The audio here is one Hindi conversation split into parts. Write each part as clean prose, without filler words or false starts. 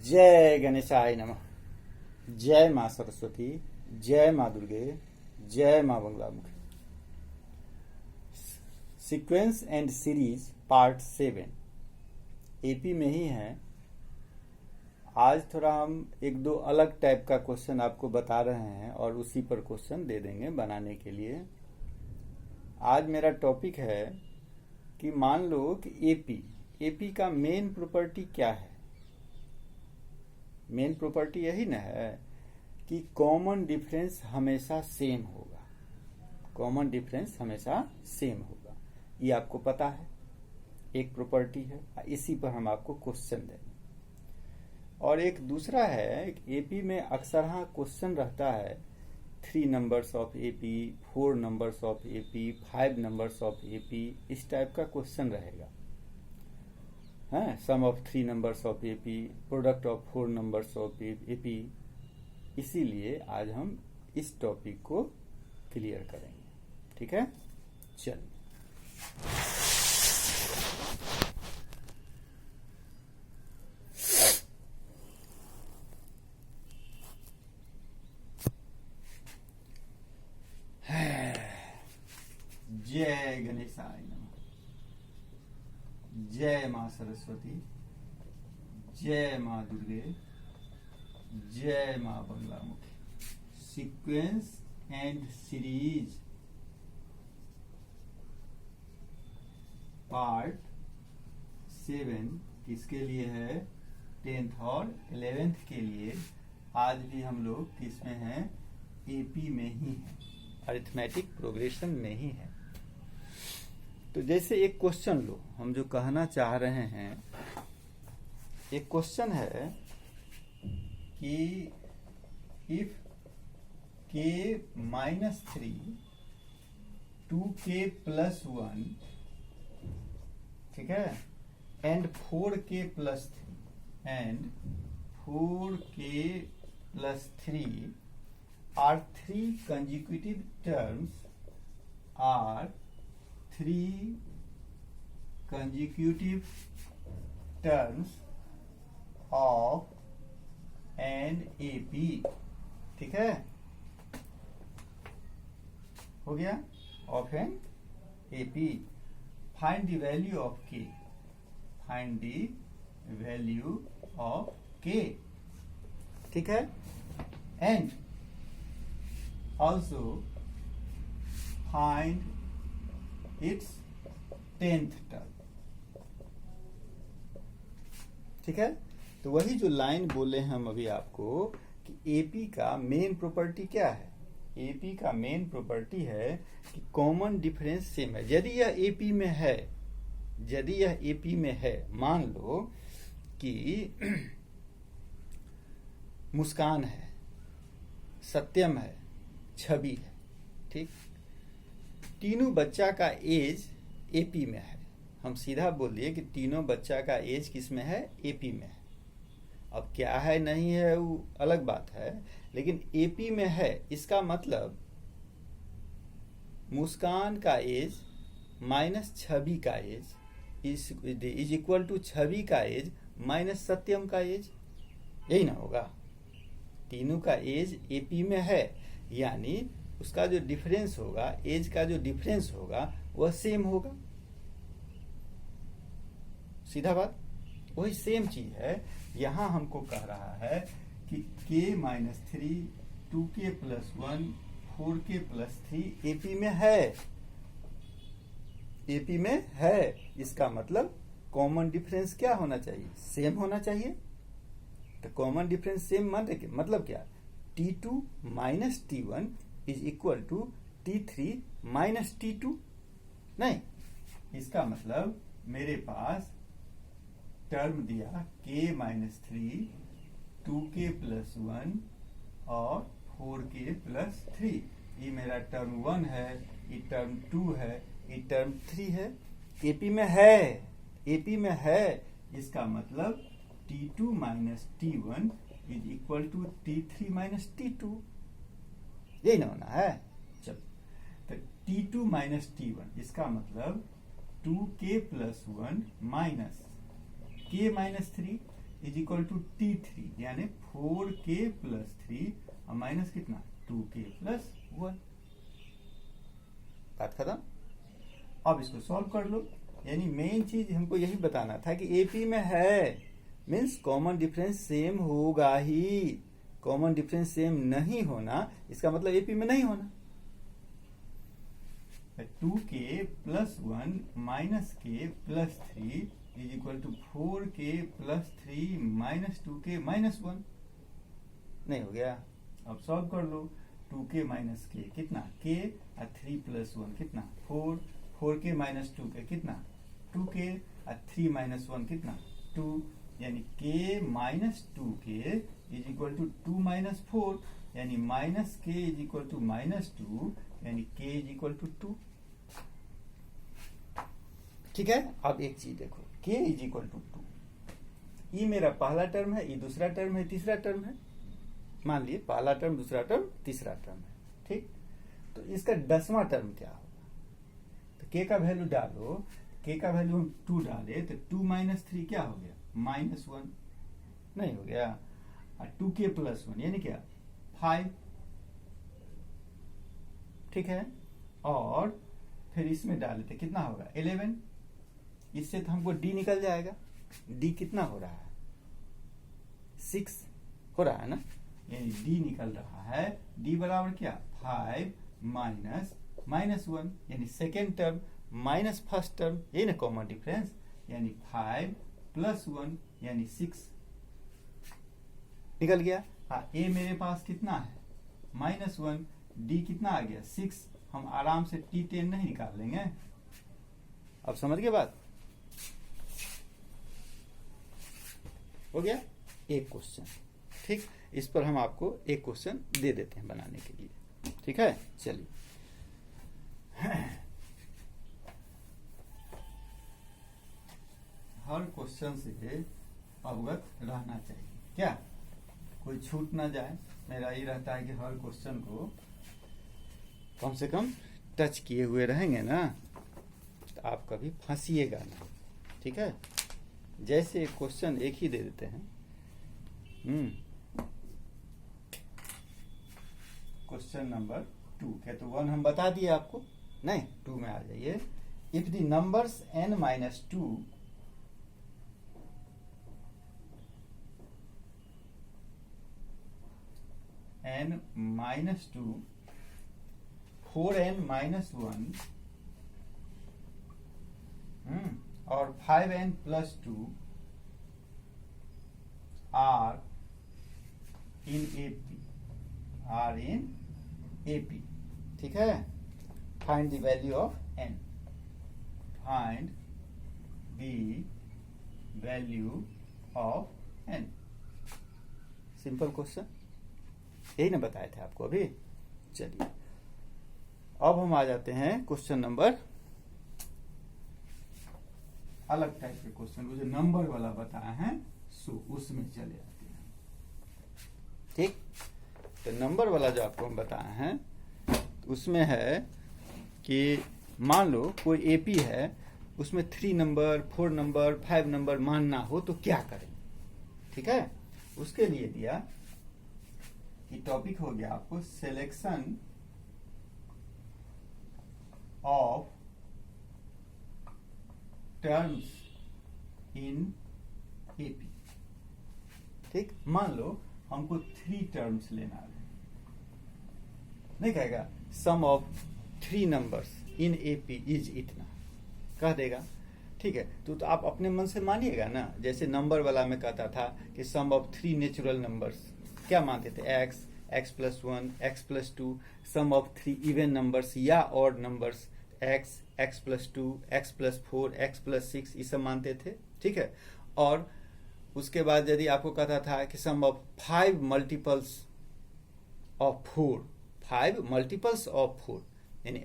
जय गणेशाय नमः। जय माँ सरस्वती, जय माँ दुर्गे, जय माँ Baglamukhi. Sequence and series part 7 AP में ही है। आज थोड़ा हम एक दो अलग टाइप का क्वेश्चन आपको बता रहे हैं और उसी पर क्वेश्चन दे देंगे बनाने के लिए। आज मेरा टॉपिक है कि मान लो कि एपी का मेन प्रॉपर्टी क्या है। मेन प्रॉपर्टी यही ना है कि कॉमन डिफरेंस हमेशा सेम होगा। कॉमन डिफरेंस हमेशा सेम होगा, ये आपको पता है, एक प्रॉपर्टी है। इसी पर हम आपको क्वेश्चन देंगे। और एक दूसरा है, एपी में अक्सर हाँ क्वेश्चन रहता है 3 numbers of AP, 4 numbers of AP, 5 numbers of AP, इस टाइप का क्वेश्चन रहेगा। है sum of 3 numbers of AP, product of 4 numbers of AP. इसीलिए आज हम इस टॉपिक को क्लियर करेंगे। ठीक है, चलिए। जय गणेशाय नमः। जय माँ सरस्वती, जय माँ दुर्गे, जय माँ Baglamukhi. Sequence and series part 7 किसके लिए है? 10th और 11th के लिए। आज भी हम लोग किसमें हैं? एपी में ही है, अरिथमेटिक प्रोग्रेशन में ही है। तो जैसे एक क्वेश्चन लो, हम जो कहना चाह रहे हैं, एक क्वेश्चन है कि इफ k -3 2k + 1, ठीक है, and 4k + 3 and 4k + 3 are 3 consecutive terms, are 3 consecutive terms of an AP। ठीक है, हो गया, of an AP। find the value of k, find the value of k। ठीक है, and also find its 10th term। ठीक है, तो वही जो लाइन बोले हम अभी आपको कि एपी का मेन प्रॉपर्टी क्या है? एपी का मेन प्रॉपर्टी है कि कॉमन डिफरेंस सेम है। यदि यह एपी में है, यदि यह एपी में है, मान लो कि मुस्कान है, सत्यम है, छवि है, ठीक, तीनों बच्चा का एज एपी में है। हम सीधा बोल दिए कि तीनों बच्चा का एज किस में है? एपी में है। अब क्या है नहीं है वो अलग बात है, लेकिन एपी में है, इसका मतलब मुस्कान का एज माइनस छवि का एज इज इक्वल टू छवि का एज माइनस सत्यम का एज। यही ना होगा? तीनों का एज एपी में है, यानी उसका जो डिफरेंस होगा, एज का जो डिफरेंस होगा, वह सेम होगा। सीधा बात, वही सेम चीज है। यहां हमको कह रहा है कि k - 3 2k + 1 4k + 3 एपी में है। एपी में है, इसका मतलब कॉमन डिफरेंस क्या होना चाहिए? सेम होना चाहिए। तो कॉमन डिफरेंस सेम मतलब क्या? T2 - T1 is equal to T3 - T2। नहीं, इसका मतलब मेरे पास टर्म दिया k - 3 2k + 1 और 4k + 3। ये मेरा टर्म 1 है, ये टर्म 2 है, ये टर्म 3 है। एपी में है, एपी में है, इसका मतलब T2 - T1 is equal to T3 - T2। यही ना होना है? चलो, तो T2 - T1 इसका मतलब 2k + 1 minus k - 3। Is equal to T3 यानी 4k प्लस 3 और माइनस कितना 2k प्लस 1। बात खत्म। अब इसको सॉल्व कर लो। यानी मेन चीज हमको यही बताना था कि एपी में है मीन्स कॉमन डिफरेंस सेम होगा ही। कॉमन डिफरेंस सेम नहीं होना इसका मतलब एपी में नहीं होना। 2k plus 1 minus k plus 3 is equal to 4k plus 3 minus 2k minus 1। नहीं हो गया। अब सॉल्व कर लो। 2k माइनस k कितना k और 3 प्लस 1 कितना 4। 4k माइनस 2k कितना 2k और 3 माइनस 1 कितना 2 यानी k minus 2k is equal to 2 minus 4 यानी minus k is equal to minus 2 यानी k इज इक्वल टू 2। ठीक है। अब एक चीज देखो k इज इक्वल टू 2। ये मेरा पहला टर्म है, ये दूसरा टर्म है, तीसरा टर्म है। मान लिए पहला टर्म, दूसरा टर्म, तीसरा टर्म है। ठीक। तो इसका 10वां टर्म क्या होगा? तो k का वैल्यू डालो। k का वैल्यू हम 2 डाले तो 2 माइनस 3 क्या हो गया माइनस 1। नहीं हो गया। और 2k प्लस 1 यानी क्या 5। ठीक है। और फिर इसमें डाले तो कितना होगा 11। इससे तो हमको d निकल जाएगा। d कितना हो रहा है 6 हो रहा है ना। यानी d निकल रहा है। d बराबर क्या 5 माइनस माइनस 1 यानी second term minus first term. यही ना कॉमन डिफरेंस। यानी 5 प्लस 1 यानी 6 निकल गया। हाँ a मेरे पास कितना है माइनस 1। d कितना आ गया 6। हम आराम से T10 नहीं निकाल लेंगे। अब समझ गए बात। हो गया एक क्वेश्चन। ठीक। इस पर हम आपको एक क्वेश्चन दे देते हैं बनाने के लिए। ठीक है। चलिए हर क्वेश्चन से अवगत रहना चाहिए। क्या कोई छूट ना जाए। मेरा ये रहता है कि हर क्वेश्चन को कम से कम टच किए हुए रहेंगे ना तो आप कभी फंसिएगा ना। ठीक है। जैसे क्वेश्चन एक ही दे देते हैं। क्वेश्चन नंबर 2 क्या तो 1 हम बता दिए आपको। नहीं 2 में आ जाइए। If the numbers n minus 2 n minus 2 4n minus 1 और 5n plus 2 are in AP। ठीक है। Find the value of n। Find the value of n। Simple question यही ना बताए थे आपको अभी। चलिए अब हम आ जाते हैं क्वेश्चन नंबर अलग टाइप के क्वेश्चन वो जो नंबर वाला बताया है सो उसमें चले आते हैं। ठीक। तो नंबर वाला जो आपको हम बताए हैं उसमें है कि मान लो कोई एपी है उसमें 3 नंबर 4 नंबर 5 नंबर मानना हो तो क्या करें। ठीक है। उसके लिए दिया कि टॉपिक हो गया आपको selection of terms in AP. ठीक। मान लो हमको 3 टर्म्स लेना है। नहीं कहेगा sum of 3 numbers in AP is इतना कह देगा। ठीक है। तो आप अपने मन से मानिएगा ना। जैसे नंबर वाला में कहता था कि सम ऑफ 3 नेचुरल नंबर्स क्या मानते थे x plus 1 x plus 2। Sum of 3 even numbers या odd numbers x plus 2 x plus 4 x plus 6 ये सब मानते थे। ठीक है। और उसके बाद यदि आपको कहता था कि sum of 5 multiples of 4 5 multiples of 4 यानी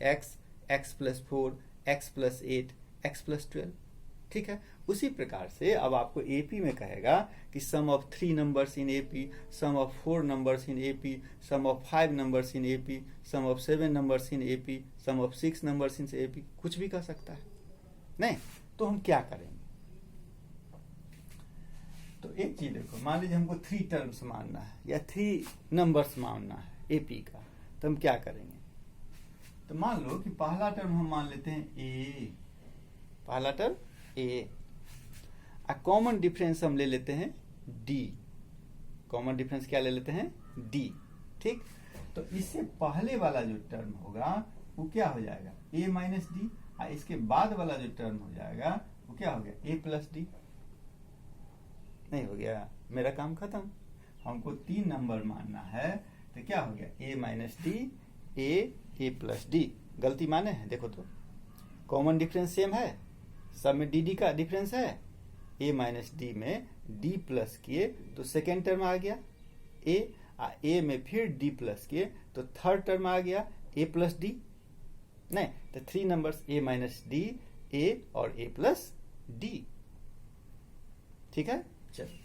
x plus 4 x plus 8 x plus 12। ठीक है। उसी प्रकार से अब आपको एपी में कहेगा कि sum of 3 numbers in AP, sum of 4 numbers in AP, sum of 5 numbers in AP, sum of 7 numbers in AP, sum of 6 numbers in AP. कुछ भी कह सकता है। नहीं तो हम क्या करेंगे। तो एक चीज देखो, मान लीजिए हमको 3 टर्म्स मानना है या 3 नंबर्स मानना है एपी का, तो हम क्या करेंगे? तो मान लो कि पहला टर्म हम मान लेते हैं ए, पहला टर्म ए, कॉमन डिफरेंस हम ले लेते हैं डी। कॉमन डिफरेंस क्या ले लेते हैं? डी। ठीक, तो इससे पहले वाला जो टर्म होगा वो क्या हो जाएगा? ए माइनस डी, और इसके बाद वाला जो टर्म हो जाएगा वो क्या हो गया? ए प्लस डी। नहीं हो गया? मेरा काम खत्म। हमको 3 नंबर मानना है, तो क्या हो गया? ए माइनस डी, ए प्लस डी। गलती माने हैं? देखो तो कॉमन डिफरेंस सेम है, सब में डी का डिफरेंस है। ए माइनस डी में डी प्लस किए तो सेकेंड टर्म आ गया ए में फिर डी प्लस किए तो थर्ड टर्म आ गया ए प्लस डी। नहीं तो 3 नंबर्स ए माइनस डी, ए और ए प्लस डी। ठीक है, चलिए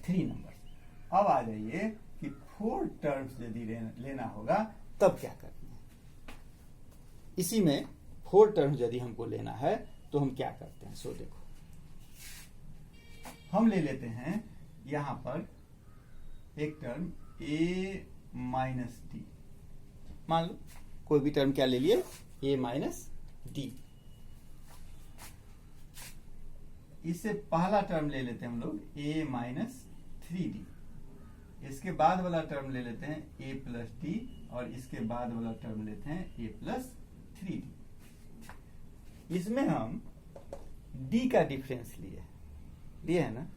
3 नंबर्स। अब आ जाइए कि 4 टर्म्स यदि लेना होगा तब क्या करना है? इसी में 4 टर्म्स यदि हमको लेना है तो हम क्या करते हैं? सो देखो, हम ले लेते हैं यहां पर एक टर्म ए माइनस डी। मान लो कोई भी टर्म क्या ले लिए? ए माइनस डी। इससे पहला टर्म ले लेते हैं हम लोग ए माइनस 3डी। इसके बाद वाला टर्म ले लेते हैं ए प्लस डी, और इसके बाद वाला टर्म लेते हैं ए प्लस 3डी। इसमें हम डी का डिफरेंस लिए है ना,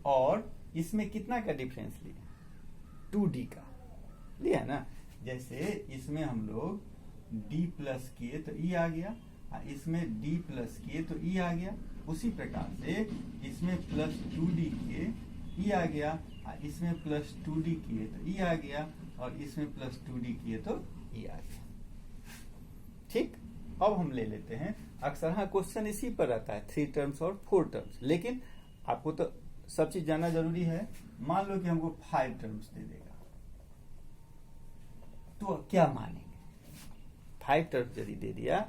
और इसमें कितना का डिफरेंस लिए? 2d का लिया है ना। जैसे इसमें हम लोग d प्लस किए तो e आ गया, और इसमें d प्लस किए तो e आ गया। उसी प्रकार से इसमें प्लस 2d किए e आ गया, और इसमें प्लस 2d किए तो e आ गया, और इसमें प्लस 2d किए तो e आ गया। ठीक, अब हम ले लेते हैं, अक्सर हाँ क्वेश्चन इसी पर रहता है 3 टर्म्स और 4 टर्म्स, लेकिन आपको तो सब चीज जानना जरूरी है। मान लो कि हमको 5 टर्म्स दे देगा, तो क्या मानेंगे? 5 टर्म्स यदि दे दिया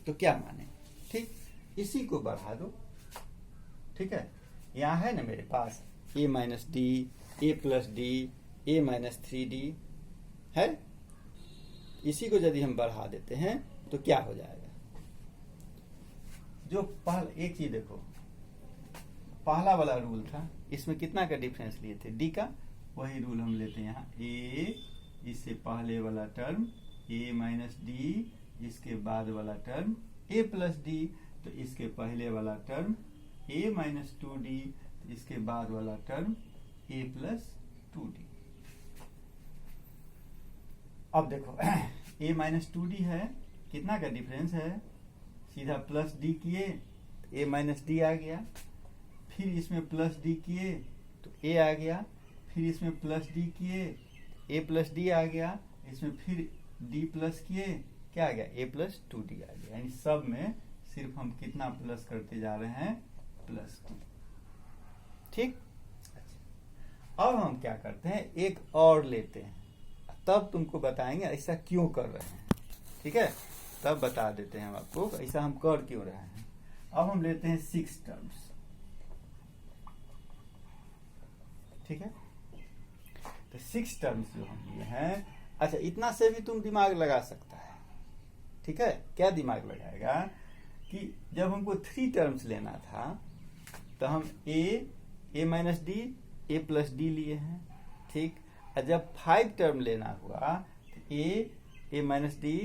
तो क्या मानेंगे? ठीक, इसी को बढ़ा दो। ठीक है, यहां है ना मेरे पास ए माइनस डी, ए प्लस डी, ए माइनस 3d है। इसी को यदि हम बढ़ा देते हैं तो क्या हो जाएगा? जो पहला, एक चीज देखो, पहला वाला रूल था, इसमें कितना का डिफरेंस लिए थे? डी का। वही रूल हम लेते हैं यहाँ, ए, इससे पहले वाला टर्म ए माइनस डी, इसके बाद वाला टर्म ए प्लस डी, तो इसके पहले वाला टर्म ए माइनस 2d, इसके बाद वाला टर्म ए प्लस 2d। अब देखो ए माइनस 2d है, कितना का डिफरेंस है? सीधा प्लस डी किए तो ए माइनस डी आ गया, फिर इसमें प्लस डी किए तो ए आ गया, फिर इसमें प्लस डी किए ए प्लस डी आ गया, इसमें फिर डी प्लस किए क्या आ गया? ए प्लस 2d आ गया। यानी सब में सिर्फ हम कितना प्लस करते जा रहे हैं? Plus D. ठीक, अच्छा, अब हम क्या करते हैं? एक और लेते हैं, तब तुमको बताएंगे ऐसा क्यों कर रहे हैं। ठीक है, तब बता देते हैं हम आपको ऐसा हम कर क्यों रहे हैं। अब हम लेते हैं 6 टर्म्स। ठीक है, तो 6 टर्म्स जो हम लिए हैं, अच्छा इतना से भी तुम दिमाग लगा सकता है। ठीक है, क्या दिमाग लगाएगा कि जब हमको 3 टर्म्स लेना था तो हम ए माइनस डी, ए प्लस डी लिए हैं। ठीक, और जब 5 टर्म लेना हुआ तो ए माइनस डी,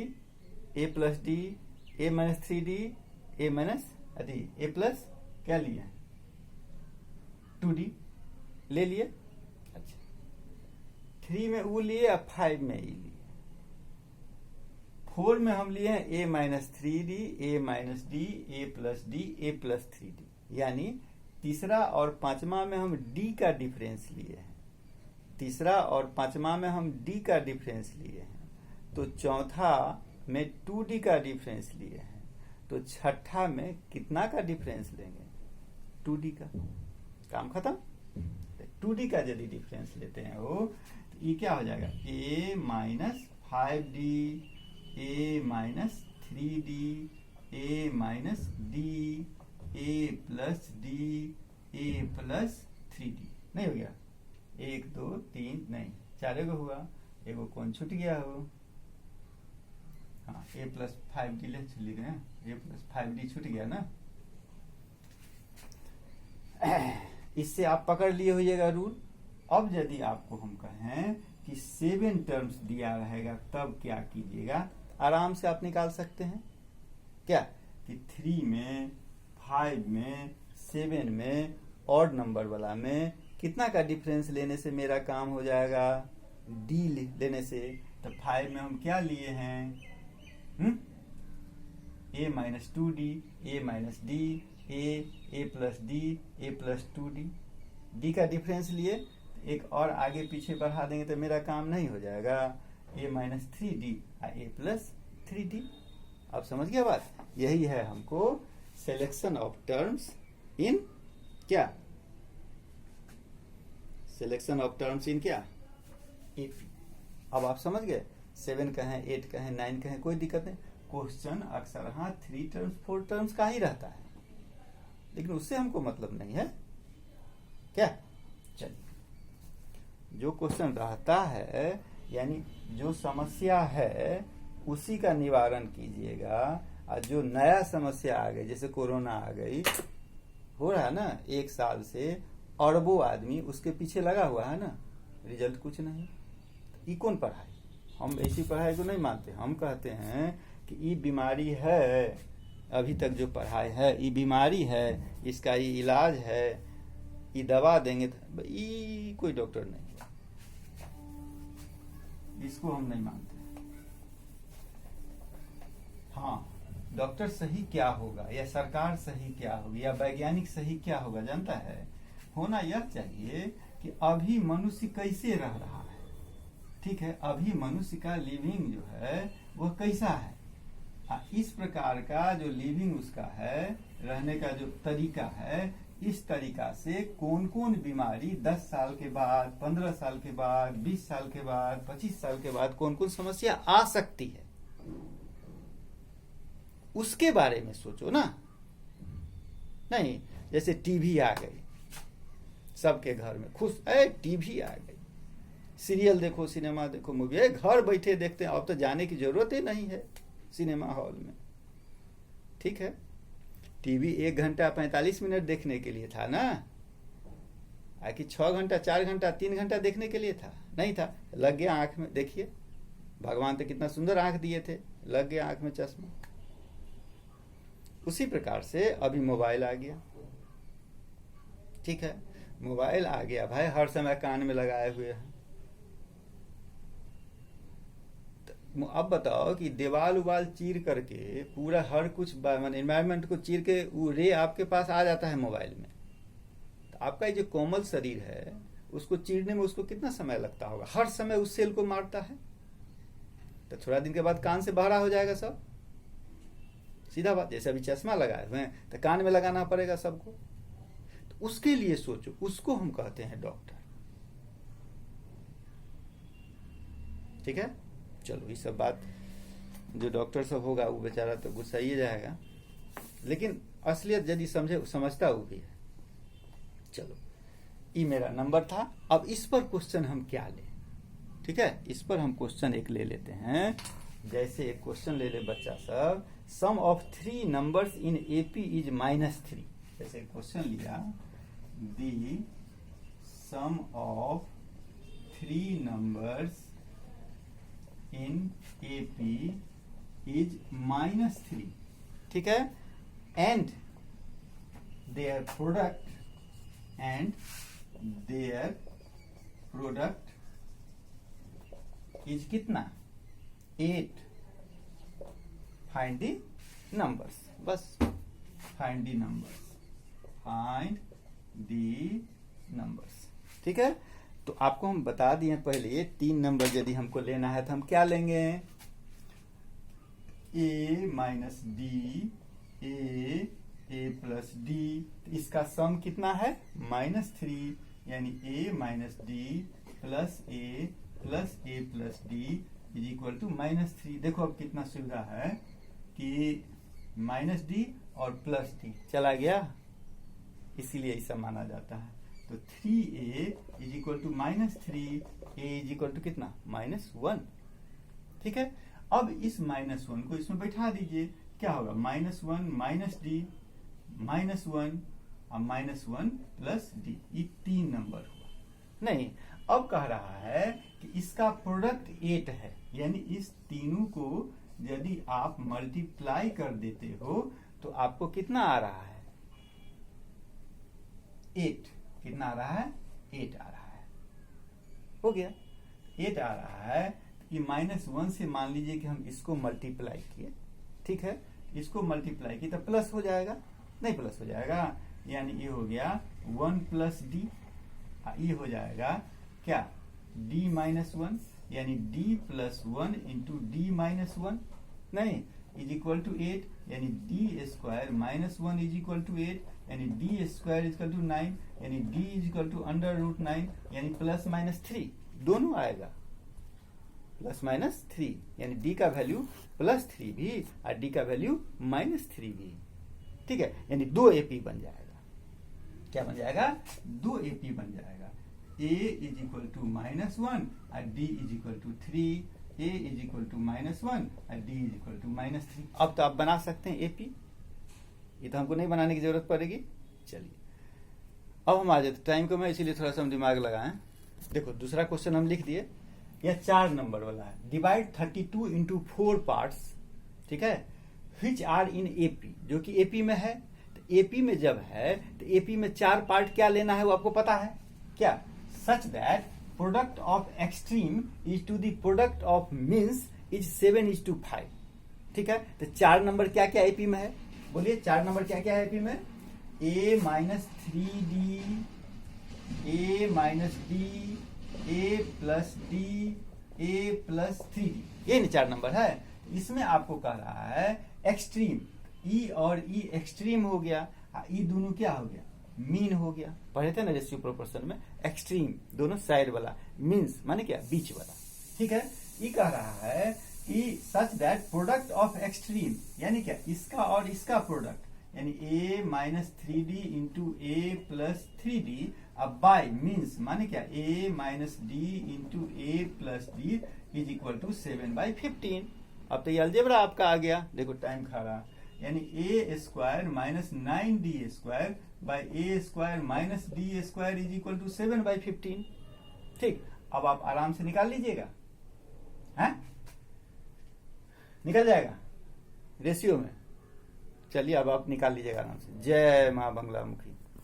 ए प्लस डी, ए माइनस 3d, ए माइनस ए प्लस क्या लिए? 2d ले लिए। अच्छा, 3 में वो लिए और 5 में ई लिए। 4 में हम लिए हैं ए माइनस 3d, ए माइनस डी, ए प्लस डी, ए प्लस 3d। यानी तीसरा और पांचवा में हम d का डिफरेंस लिए हैं। तीसरा और पांचवा में हम d का डिफरेंस लिए हैं, तो चौथा में 2d का डिफरेंस लिए हैं, तो छठा में कितना का डिफरेंस लेंगे? 2d का। काम खत्म। 2d का यदि डिफरेंस लेते हैं वो, तो ये क्या हो जाएगा? a minus 5d a minus 3d a minus d a plus d a plus 3d नहीं हो गया? 1 2 3 नहीं, 4 गो हुआ, एगो कौन छूट गया हो? हाँ, a प्लस 5d लिख रहे हैं, a प्लस 5d छूट गया ना। इससे आप पकड़ लिए होइएगा रूल। अब यदि आपको हम कहें कि 7 टर्म्स दिया रहेगा तब क्या कीजिएगा, आराम से आप निकाल सकते हैं क्या कि 3 में, 5 में, 7 में, ऑड नंबर वाला में कितना का डिफरेंस लेने से मेरा काम हो जाएगा? डी लेने से। तो 5 में हम क्या लिए हैं? a minus 2d, a minus d, a plus d, a plus 2d, d का डिफरेंस लिए। एक और आगे पीछे बढ़ा देंगे तो मेरा काम नहीं हो जाएगा? a minus 3d a plus 3d। आप समझ गया बात? यही है हमको सिलेक्शन ऑफ टर्म्स इन क्या? सिलेक्शन ऑफ टर्म्स इन क्या? एपी। अब आप समझ गए? 7 कहें, 8 कहें, 9 कहें, कोई दिक्कत नहीं। क्वेश्चन अक्सर हाँ 3 टर्म्स 4 टर्म्स का ही रहता है, लेकिन उससे हमको मतलब नहीं है क्या? चलिए, जो क्वेश्चन रहता है यानी जो समस्या है उसी का निवारण कीजिएगा। और जो नया समस्या आ गई, जैसे कोरोना आ गई, हो रहा है ना, 1 साल से अरबों आदमी उसके पीछे लगा हुआ है ना, रिजल्ट कुछ नहीं। ये कौन पढ़ाई? हम ऐसी पढ़ाई को नहीं मानते। हम कहते हैं कि ये बीमारी है, अभी तक जो पढ़ाई है ये बीमारी है, इसका ये इलाज है, ये दवा देंगे, ये कोई डॉक्टर नहीं है, इसको हम नहीं मानते। हाँ, डॉक्टर सही क्या होगा, या सरकार सही क्या होगी, या वैज्ञानिक सही क्या होगा, जानता है? होना यह चाहिए कि अभी मनुष्य कैसे रह रहा है। ठीक है, अभी मनुष्य का लिविंग जो है वह कैसा है, इस प्रकार का जो लिविंग उसका है, रहने का जो तरीका है, इस तरीका से कौन कौन बीमारी 10 साल के बाद, 15 साल के बाद, 20 साल के बाद, 25 साल के बाद कौन कौन समस्या आ सकती है, उसके बारे में सोचो ना। नहीं जैसे टीवी आ गई, सबके घर में खुश है, टीवी आ गई, सीरियल देखो, सिनेमा देखो, मूवी, घर बैठे देखते हैं, अब तो जाने की जरूरत ही नहीं है सिनेमा हॉल में। ठीक है, टीवी 1 घंटा 45 मिनट देखने के लिए था ना, आखिर 6 घंटा, 4 घंटा, 3 घंटा देखने के लिए था? नहीं था। लग गया आंख में, देखिए भगवान तो कितना सुंदर आंख दिए थे, लग गया आंख में चश्मा। उसी प्रकार से अभी मोबाइल आ गया। ठीक है, मोबाइल आ गया भाई, हर समय कान में लगाए हुए हैं। अब बताओ कि दीवाल उबाल चीर करके पूरा हर कुछ एनवायरनमेंट को चीर के वो रे आपके पास आ जाता है मोबाइल में, तो आपका ये जो कोमल शरीर है उसको चीरने में उसको कितना समय लगता होगा? हर समय उस सेल को मारता है, तो थोड़ा दिन के बाद कान से बहरा हो जाएगा सब, सीधा बात। जैसे अभी चश्मा लगाए हुए हैं तो कान में लगाना पड़ेगा सबको, तो उसके लिए सोचो, उसको हम कहते हैं डॉक्टर। ठीक है, चलो ये सब बात जो डॉक्टर सब होगा वो बेचारा तो गुस्सा ही जाएगा, लेकिन असलियत यदि समझता वो भी है। चलो, ये मेरा नंबर था। अब इस पर क्वेश्चन हम क्या लें? ठीक है, इस पर हम क्वेश्चन एक ले लेते हैं। जैसे एक क्वेश्चन ले ले बच्चा सब, sum of 3 numbers in AP is -3। जैसे क्वेश्चन लिया, the sum of 3 numbers in AP is -3, ठीक है, and their product is कितना? 8। find the numbers, बस find the numbers। ठीक है, तो आपको हम बता दिए पहले 3 नंबर यदि हमको लेना है तो हम क्या लेंगे? a minus D, a plus D, इसका सम कितना है? -3, यानी a minus D plus a plus D is equal to -3। देखो अब कितना सुविधा है कि -d और +d चला गया, इसीलिए ऐसा माना जाता है। तो 3a is equal to -3, a is equal to कितना -1। ठीक है, अब इस -1 को इसमें बैठा दीजिए, क्या होगा -1 -d -1 और -1 + d, ये 3 नंबर हुआ। नहीं, अब कह रहा है कि इसका प्रोडक्ट 8 है, यानी इस तीनों को यदि आप मल्टीप्लाई कर देते हो तो आपको कितना आ रहा है 8। कितना आ रहा है 8 आ रहा है। हो गया, 8 आ रहा है। ये -1 से मान लीजिए कि हम इसको मल्टीप्लाई किए, ठीक है, इसको मल्टीप्लाई किए तो प्लस हो जाएगा, नहीं प्लस हो जाएगा, यानी ये हो गया 1 + d, ये हो जाएगा क्या d -1, यानी d + 1 × d -1, नहीं इज इक्वल टू 8, यानी d² -1 इज इक्वल टू 8, यानी d² इज इक्वल टू 9, यानी d इज इक्वल टू √9, यानी +-3 दोनों आएगा, +-3, यानी d का वैल्यू +3 भी और d का वैल्यू -3 भी। ठीक है, यानी 2 AP बन जाएगा। क्या बन जाएगा 2 AP बन जाएगा। a इज इक्वल टू -1 और d is equal to 3, a is equal to -1 और d इज इक्वल टू -3। अब तो आप बना सकते हैं AP, ये तो हमको नहीं बनाने की जरूरत पड़ेगी। चलिए अब हम आ जाते, टाइम को मैं इसीलिए थोड़ा सा हम दिमाग लगाएं। देखो दूसरा क्वेश्चन हम लिख दिए, यह 4 नंबर वाला है। डिवाइड 32 × 4 पार्ट्स, ठीक है, विच आर इन AP, जो कि AP में है। तो AP में जब है तो AP में 4 पार्ट क्या लेना है वो आपको पता है क्या, such that product of extreme is to the product of means is 7:5। ठीक है, तो 4 नंबर क्या क्या AP में है, बोलिए 4 नंबर क्या क्या है AP में, a - 3d, a - d, a + d, a + 3d, ये नहीं 4 नंबर है। इसमें आपको कह रहा है एक्सट्रीम, E और E एक्सट्रीम हो गया, E दोनों क्या हो गया मीन हो गया। पढ़े थे ना रेशियो प्रोपोर्शन में, एक्सट्रीम दोनों साइड वाला, मीन्स माने क्या बीच वाला। ठीक है, ये कह रहा है कि सच दैट प्रोडक्ट ऑफ एक्सट्रीम, यानी क्या इसका और इसका प्रोडक्ट, यानी a - 3d × a + 3d, अब बाय मीन्स माने क्या a - d × a + d is equal to 7/15। अब तो ये अलजेब्रा आपका आ गया। देखो टाइम खा रहा, यानी a² - 9d² bye a² - d² is equal to 7/15। ठीक, अब आप आराम से निकाल लीजिएगा, हैं निकल जाएगा रेशियो में। चलिए अब आप निकाल लीजिएगा आराम से। जय मां बंगला मुखी।